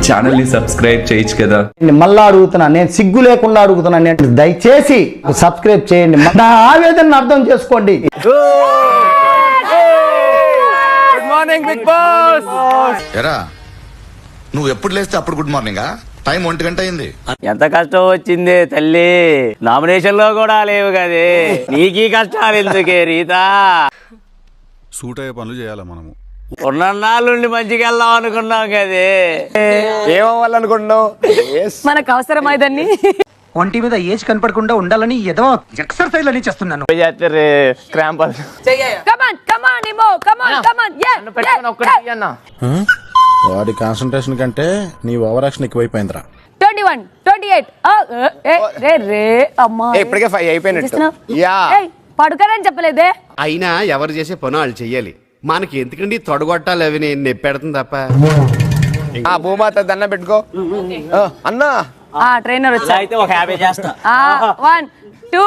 Channel ని subscribe చేయొచ్చు కదా. మళ్ళా అడుగుతున్నా, నేను సిగ్గు లేకుండా అడుగుతున్నా, నేను దయచేసి సబ్స్క్రైబ్ చేయండి, నా ఆవేదన అర్థం చేసుకోండి. Good morning Bigg Boss. ఎరా నువ్వు ఎప్పుడు లేస్తే అప్పుడు గుడ్ మార్నింగా? టైం 1 గంట అయింది. ఎంత కష్టం వచ్చింది తల్లి, నామినేషన్ లో కూడా లేవు కదే, నీకీ కష్టాలు ఎందుకే రీతా? సూట్ అయ్యే పనులు చేయాలా మనము? ఉన్నన్నాళ్ళుండి మంచిగా వెళ్దాం అనుకున్నాం కదే, ఏమవ్వాలనుకున్నావు? మనకు అవసరమైందని ఒంటి మీద ఏజ్ కనపడకుండా ఉండాలని ఏదో ఎక్సర్సైజ్ అని చేస్తున్నాను. వాడి కాన్సంట్రేషన్ కంటే నీ ఓవర్ యాక్షన్ ఎక్కువైపోయిందిరా. 21, 28 ఇప్పటికే 5 అయిపోయినట్టు. పడుకోనని చెప్పలేదే. అయినా ఎవరు చేసే పని వాళ్ళు చెయ్యాలి, మనకి ఎందుకండి తొడగొట్టాలి, అవి నేను నెప్పెడతాను తప్ప. ఆ భూమాత దండ పెట్టుకో అన్నా. ట్రైనర్ వచ్చా అయితే ఒక 50 చేస్తా. 1 2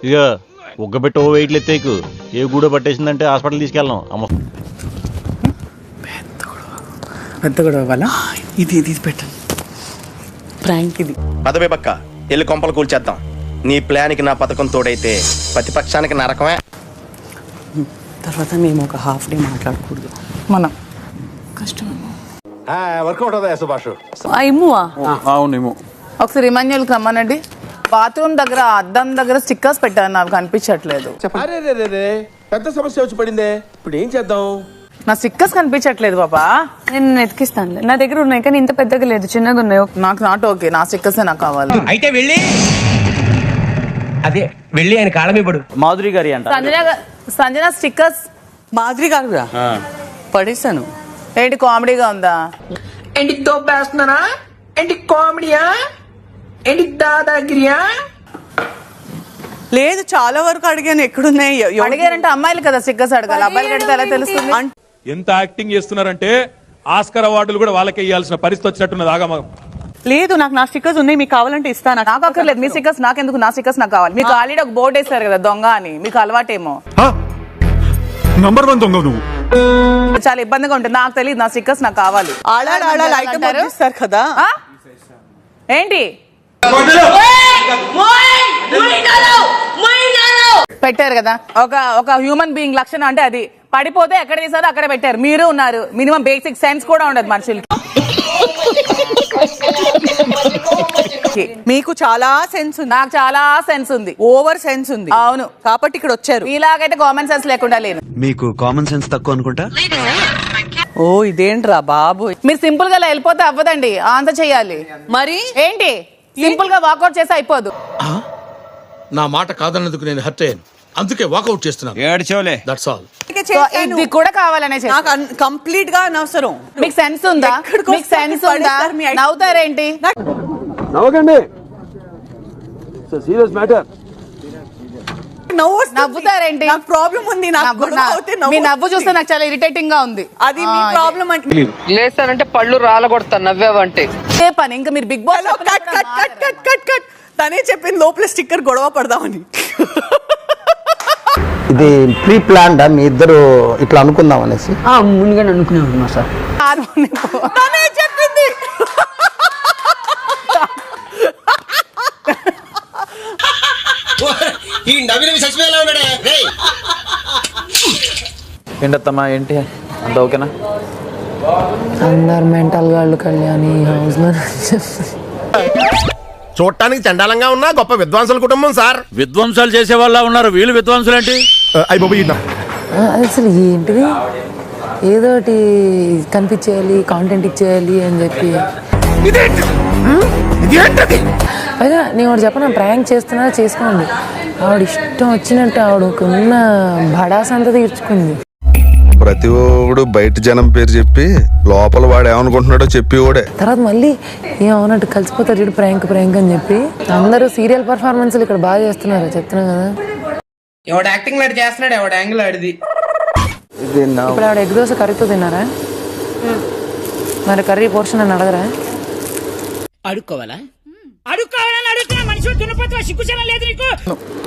ఇక ఒగ్గబెట్టి ఓ వెయిట్లు ఎత్తేకు, ఏ గూడ పట్టేసిందంటే హాస్పిటల్ తీసుకెళ్ళాం. అమ్మ పెద్ద గొడవ వల్ల ఇది పెట్టండి ప్రాంక్. ఇది పదవే పక్క ఎల్లి కొంపలు కూల్చేద్దాం. నీ ప్లాన్కి నా పథకం తోడైతే ప్రతిపక్షానికి నరకమే. తర్వాత మేము ఒక హాఫ్ డే మాట్లాడకూడదు, మనం కష్టం. వర్కౌట్ అవుతా సుభాష్. ఇమ్మువా అవునేమో. ఒకసారి ఇమాన్యుల్కి రమ్మనండి. బాత్రూమ్ దగ్గర అద్దం దగ్గర స్టిక్కర్స్ పెట్టాను, నాకు కనిపించట్లేదు. పెద్ద సమస్య వచ్చి పడిందే, ఇప్పుడు ఏం చేద్దాం? నా స్టిక్కర్స్ కనిపించట్లేదు పాపా. నేను ఎతికిస్తాను, నా దగ్గర ఉన్నాయి కానీ ఇంత పెద్దగా లేదు, చిన్నగా ఉన్నాయి. నాకు నాట్ ఓకే, నా స్టిక్కర్స్ నాకు కావాలి. అయితే వెళ్ళి ఆయన కాళమిపడు. మాధురి గారి అంట. సంజన స్టిక్కర్స్ మాదిరి కాదురా, పడేస్తాను. ఏంటి కామెడీగా ఉందా? ఏంటి తోపేస్తున్నారా? ఏంటి కామెడీయా? ఏంటి దాదాగిరియా? లేదు, చాలా వరకు అడిగాను ఎక్కడున్నాయి. అడిగారంటే అమ్మాయిలు కదా స్టిక్కర్స్ అడగాలి, అబ్బాయిలు కడితే ఎలా తెలుస్తుంది? ఎంత యాక్టింగ్ చేస్తున్నారంటే ఆస్కర్ అవార్డులు కూడా వాళ్ళకే ఇవ్వాల్సిన పరిస్థితి వచ్చినట్టున్నది. ఆగమగం లేదు, నాకు నా స్టిక్కర్స్ ఉన్నాయి, మీకు కావాలంటే ఇస్తాను. నాకు అక్కర్లేదు మీ స్టిక్కర్స్, నాకెందుకు? నా స్టిక్కర్స్ నాకు కావాలి. మీకు ఆల్రెడీ ఒక బోర్డు వేస్తారు కదా దొంగ అని, మీకు అలవాటేమో. నంబర్ 1 దొంగ నువ్వు. చాలా ఇబ్బందిగా ఉంటుంది, నాకు తెలియదు, నా స్టిక్కర్స్ నాకు కావాలి. ఆడాలి కదా. ఏంటి పెట్టారు కదా ఒక హ్యూమన్ బీయింగ్ లక్షణం అంటే అది. పడిపోతే ఎక్కడ తీసారో అక్కడ పెట్టారు. మీరు ఉన్నారు, మినిమం బేసిక్ సెన్స్ కూడా ఉండదు మనుషులకి. మీకు చాలా సెన్స్ ఉంది, నాకు చాలా సెన్స్ ఉంది, ఓవర్ సెన్స్ ఉంది. అవును, కాబట్టి ఇక్కడ వచ్చారు. ఇలాగైతే కామన్ సెన్స్ లేకుండా లేను. మీకు కామన్ సెన్స్ తక్కువ అనుకుంటా. ఓ ఇదేంట్రా బాబు, మీరు సింపుల్ గా వెళ్ళిపోతే అవ్వదండి, ఆన్సర్ చెయ్యాలి. మరి ఏంటి సింపుల్ గా వాకౌట్ చేసి అయిపోదు. నా మాట కాదన్నందుకు నేను హర్ట్ అయ్యాను, అందుకే వాకౌట్ చేస్తున్నాను. ఏడ్చోలే. That's all. ఇది కూడా కావాలనే కంప్లీట్ గా అనవసరం. మీకు సెన్స్ ఉందా? మీకు సెన్స్ ఉందా? నవ్వుతారేంటి? నవ్వకండి, సీరియస్ మ్యాటర్. నవ్వుతారేంటి? నాకు ప్రాబ్లం ఉంది, మీ నవ్వు చూస్తే నాకు చాలా ఇరిటేటింగ్ గా ఉంది. అది మీ ప్రాబ్లం అంటే లేస్తానంటే పళ్ళు రాలగొడతా నవ్వేవంటే ఏ పని. ఇంకా మీరు బిగ్ బాస్ తనే చెప్పింది లోపల స్టిక్కర్ గొడవ పడదామని. ఇది ప్రీ ప్లాన్డా మీ ఇద్దరు ఇట్లా అనుకుందాం అనేసి? ముందుగానే అనుకున్నాను సార్. తనే చెప్పింది. ఏంటత్తమ్మా, ఏంటి అంత ఓకేనా? అందరు మెంటల్ గాళ్ళు కళ్యాణి హౌస్ లో చూడటానికి చండాలంగా ఉన్నా గొప్ప విద్వాంసుల కుటుంబం సార్. విధ్వంసాలు చేసే వాళ్ళ ఉన్నారు, వీళ్ళు విధ్వంసులు ఏంటి? అసలు ఏంటిది, ఏదోటి కనిపించేయాలి, కాంటెంట్ ఇచ్చేయాలి అని చెప్పి. పైగా నేను ఒకటి చెప్పను, ప్రాంక్ చేస్తున్నా చేసుకోండి, ఆవిడ ఇష్టం వచ్చినట్టు ఆవిడకున్న బడాస్ అంతా తీర్చుకుంది. ప్రతి ఒడు బయట జనం పేరు చెప్పి లోపల వాడు ఏమనుకుంటున్నాడో చెప్పి ఓడే తర్వాత మళ్ళీ ఏమన్నట్టు కలిసిపోతారు చూడు, ప్రాంక్ ప్రాంక్ అని చెప్పి. అందరూ సీరియల్ పర్ఫార్మెన్స్లు ఇక్కడ బాగా చేస్తున్నారు, చెప్తున్నా కదా. ఎవడు యాక్టింగ్ లాంటి చేస్తున్నాడు, ఎవడు యాంగిల్ ఆడిది. ఇప్పుడు ఆవిడ ఎగ్ దోశ కర్రీతో తిన్నారా? మరి కర్రీ పోర్షన్ అని అడగరా? అడుక్కోవాలా?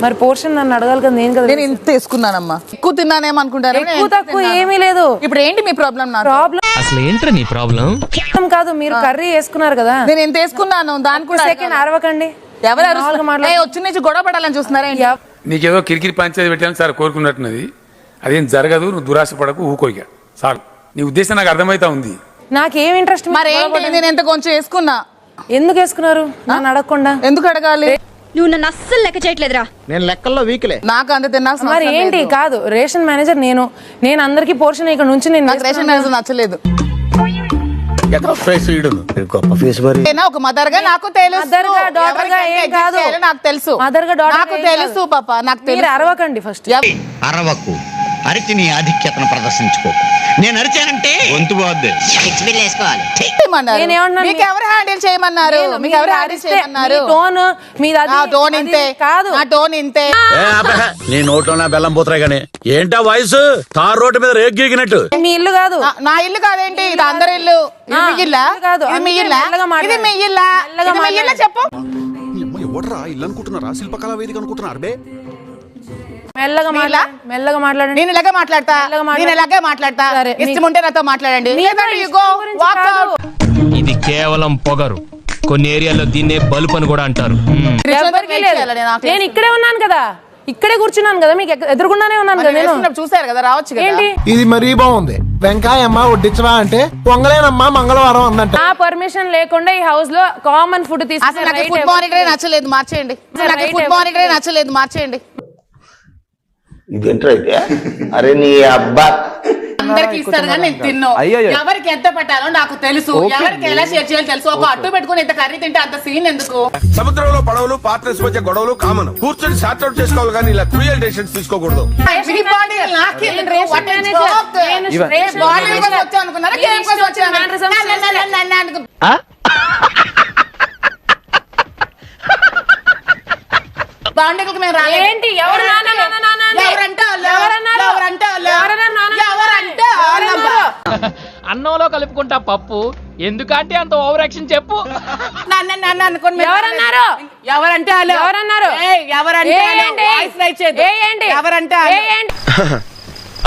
మరి పోర్షన్ నన్ను అడగాలి కదా, నేను కదా. నేను ఇంత తీసుకున్నానమ్మా, ఎక్కువ తిన్నానేమో అనుకుంటారు. ఎక్కువ తక్కువ ఏమీ లేదు. ఇప్పుడు ఏంటి మీ ప్రాబ్లం? నా ప్రాబ్లం అసలు ఏంట్రా నీ ప్రాబ్లం? కాదు, మీరు కర్రీ వేసుకున్నారు కదా. నేను ఎంత వేసుకున్నాను దాని కూడా సెకండ్ అరవకండి. ఎవరు వచ్చి నుంచి గొడవ పడాలని చూస్తున్నారా? నీకేదో కిరికిరి పంచాయతీ పెట్టాను సార్ కోరుకున్నట్టున్నది, అదేం జరగదు. నువ్వు దురాశ పడకు, ఊకోయిక సార్. నీ ఉద్దేశం నాకు అర్థమైతా ఉంది. నాకేం ఇంట్రెస్ట్. మరి ఏంటి, నేను ఎంత కొంచెం వేసుకున్నా. ఎందుకు వేసుకున్నారు నన్ను అడగకుండా? ఎందుకు అడగాలి? నువ్వు నన్ను అస్సలు లెక్క చేయట్లేదురా. నేను లెక్కల్లో వీక్లే. నాకు అంత తిన్నాక మరి ఏంటి? కాదు, రేషన్ మేనేజర్ నేను అందరికి పోర్షన్ ఇక్కడ నుంచి నాకు రేషన్ మేనేజర్ నచ్చలేదు. గొప్ప ఫేస్ మరి. ఒక మదర్ గా నాకు తెలుసు, నాకు తెలుసు, నాకు తెలుసు పాప, నాకు తెలుసు. అరవకండి ఫస్ట్. అరవకు, అరిచి నీ ఆధిక్యతను ప్రదర్శించుకో. నేను అరిచానంటే గొంతు పోద్ది. మీకు ఎవరు హ్యాండిల్ చేయమన్నారు? మీకు ఎవరు హ్యాండిల్ చేయమన్నారు? టోన్ ఇంతే కాదు, నా టోన్ ఇంతే. నీ నోట్లో నా బెల్లం పోతాయి కానీ ఏంటా వాయిస్? తారు రోడ్డు మీద రేగ్ గీగినట్టు. మీ ఇల్లు కాదు. నా ఇల్లు కాదేంటి? ఇది అందరి ఇల్లు. ఇది మీ ఇల్లా? ఇది మీ ఇల్లా? ఇది మీ ఇల్లా? ఇది మీ ఇల్లా? చెప్పు. ఎవడరా ఇల్లు అనుకుంటున్నారా? శిల్పకళా వేదిక అనుకుంటున్నారు బే. మెల్లగా మాట్లాడండి. నేను ఇలాగే మాట్లాడతా, నేను ఇలాగే మాట్లాడతా. ఇష్టం ఉంటే నాతో మాట్లాడండి. ఇది కేవలం పొగరు. కొన్ని ఏరియాలో దీన్నే బల్బ్ అని కూడా అంటారు. నేను ఇక్కడే ఉన్నాను కదా, ఇక్కడే కూర్చున్నాను కదా, మీకు ఎదురుకుండానే ఉన్నాను కదా. నేను చూసారు కదా, రావచ్చు కదా. ఏంటి ఇది మరీ బాగుంది. వెంకాయమ్మ వడ్డించవా అంటే పొంగలేనమ్మా మంగళవారం అందంట. నా పర్మిషన్ లేకుండా ఈ హౌస్ లో కామన్ ఫుడ్ అసలు నాకు ఫుడ్ మానిటరే నచ్చలేదు, మార్చేయండి. నాకు ఫుడ్ మానిటరే నచ్చలేదు, మార్చేయండి. ఇదేంటో అయితే. అరే నీ అబ్బా, అందరికి ఇస్తారు కానీ నేను తిన్ను. ఎవరికి ఎంత పెట్టాలో నాకు తెలుసు, ఎవరికి ఎలా షేర్ చేయాలో తెలుసు. ఒక అట్టు పెట్టుకుని ఇంత కర్రీ తింటే అంత సీన్ ఎందుకు? సముద్రంలో పడవలు పార్ట్నర్స్ మధ్య గొడవలు కామన్. కూర్చొని సార్ట్ అవుట్ చేసుకోవాలి కానీ ఇలా క్రూయల్ డెసిషన్స్ తీసుకోకూడదు. బాండీలకు మేము రాలేదు. ఏంటి? ఎవరు అన్నంలో కలుపుకుంటా పప్పు ఎందుకంటే అంత ఓవర్ యాక్షన్ చెప్పు. ఎవరన్నారు?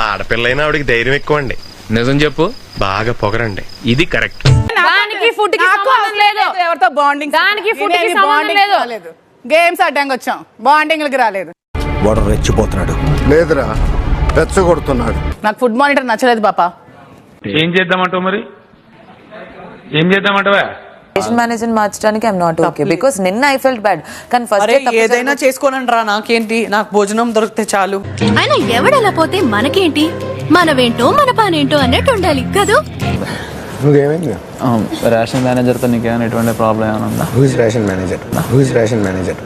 ఆడపిల్లైనా ఆవిడకి ధైర్యం ఎక్కువ అండి. నిజం చెప్పు. బాగా పొగరండి. ఇది కరెక్ట్. దానికి ఫుడ్ కి సంబంధం లేదు. ఎవరితో బాండింగ్? దానికి ఫుడ్ కి సంబంధం లేదు. గేమ్స్ ఆడడానికి వచ్చాం, బాండింగ్లకి రాలేదు. వాడు రెచ్చిపోతున్నాడు. లేదురా, రెచ్చగొడుతున్నాడు. నాకు ఫుడ్ మానిటర్ నచ్చలేదు పాప. ఏం చేద్దామంటావు మరి? ఏం చేద్దామంటావా? రేషన్ మేనేజర్ మార్చడానికి ఐఎమ్ నాట్ ఓకే బికాస్ నిన్న ఐ ఫెల్ట్ బ్యాడ్. కానీ ఫస్ట్ ఏదైనా చేసుకోనండి రా, నాకేంటి, నాకు భోజనం దొరికితే చాలు. అయినా ఎవడలా పోతే మనకేంటి, మనవేంటో మన పనేంటో అన్నట్టు ఉండాలి కదా. నువ్వేమైంది? రేషన్ మేనేజర్ తో నీకేమైనా ఎటువంటి ప్రాబ్లం ఏమైనా ఉందా? Who is ration manager? Who is ration manager?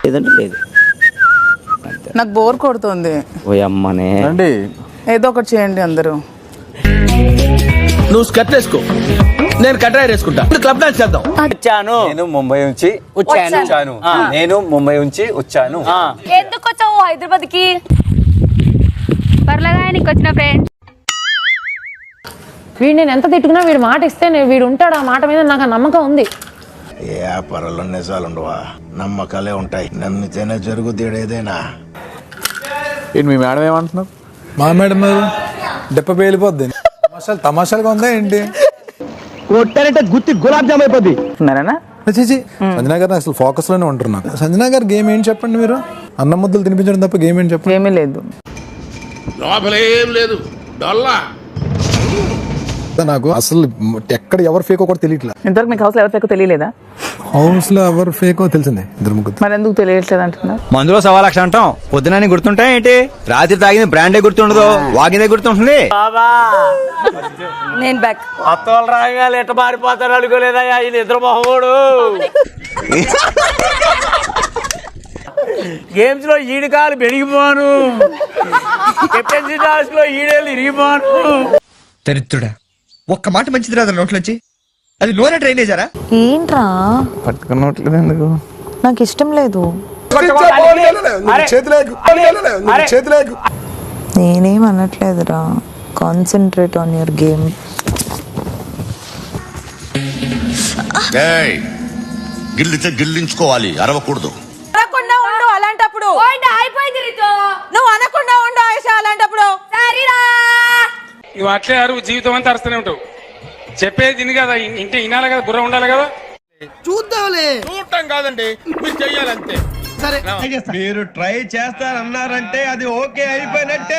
లేదంటే లేదు. నాకు బోర్ కొడుతుంది. అమ్మనే ఏదో ఒకటి చేయండి అందరూ. నువ్వు స్కర్ట్ వేసుకో, నేను కట్రాయర్ వేసుకుంటా. క్లబ్ డాన్స్ చేద్దాం. వచ్చాను. నేను ముంబై నుంచి వచ్చాను. నేను ముంబై నుంచి వచ్చాను. ఎందుకు వచ్చావు హైదరాబాద్ కి? పర్లేదానికి వచ్చిన ఫ్రెండ్. వీడు నేను ఎంత తిట్టుకున్నా వీడు మాట ఇస్తే వీడు ఉంటాడు. ఆ మాట మీద నాకు నమ్మకం ఉంది. ఏ వ్యాపారంలో నిజాలుండవా, నమ్మకాలే ఉంటాయి. నమ్మితేనే జరుగుతాడు ఏదైనా. మీ మేడం ఏమంటున్నారు? మా మేడం దెప్ప పేలిపోద్ది. తమాషాలుగా ఉందా ఏంటి? కొట్టారంటే గుత్తి గులాబ్ జామ్ అయిపోద్ది. సంజనా గారు అసలు ఫోకస్ లోనే ఉంటారు. నాకు సంజనా గారు గేమ్ ఏంటి చెప్పండి మీరు? అన్నం ముద్దలు తినిపించడం తప్ప గేమ్ ఏంటి చెప్పండి? ఏమీ లేదు. లోపలేం లేదు, డొల్లా. నాకు అసలు ఎక్కడ ఎవరు ఫేకో కూడా తెలియట్లేదు. ఇంతవరకు మీకు హౌస్ లో ఎవరు ఫేకో తెలియలేదా? హౌస్ లో ఎవరు ఫేకో తెలిసిందే, ఇద్దరు ముగ్గురు. మరి ఎందుకు తెలియట్లేదు అంటున్నారు? మందులో 1,00,000 అంటాం, పొద్దునని గుర్తుంటాయి ఏంటి? రాత్రి తాగింది బ్రాండే గుర్తుండదు, వాగిందే గుర్తుంటుంది. నేను బ్యాక్. అత్తోళ్ళు రాగాలి ఎట్ట మారిపోతారు అనుకోలేదా ఈ నిద్ర మొహోడు. గేమ్స్ లో ఈడు కాలు బెడిగిపోను, కెప్టెన్సీ టాస్క్ లో ఈడేళ్ళు ఇరిగిపోను. దరిద్రుడా, ఒక్క మాట మంచిది రాదు నోట్లోంచి. అది లోన డ్రైనేజరా? ఏంట్రా పట్టుకున్నట్లేదు ఎందుకు? నాకు ఇష్టం లేదు. నేనేం అనట్లేదురా, కాన్సన్ట్రేట్ ఆన్ యువర్ గేమ్. ఏయ్, గిల్లితే గిల్లించుకోవాలి, అరవకూడదు. అనకుండా ఉండు అలాంటప్పుడు. నువ్వు అనకుండా ఉండు ఆయుష అలాంటప్పుడు. నువ్వు అట్లే అరువు జీవితం అంతా అరుస్తూనే ఉంటావు. చెప్పేది తిని కదా, ఇంటే వినాలి కదా, బుర్ర ఉండాలి కదా. చూడటం కాదండి, మీరు చెయ్యాలంతే. మీరు ట్రై చేస్తారన్నారంటే అది ఓకే అయిపోయినట్టే.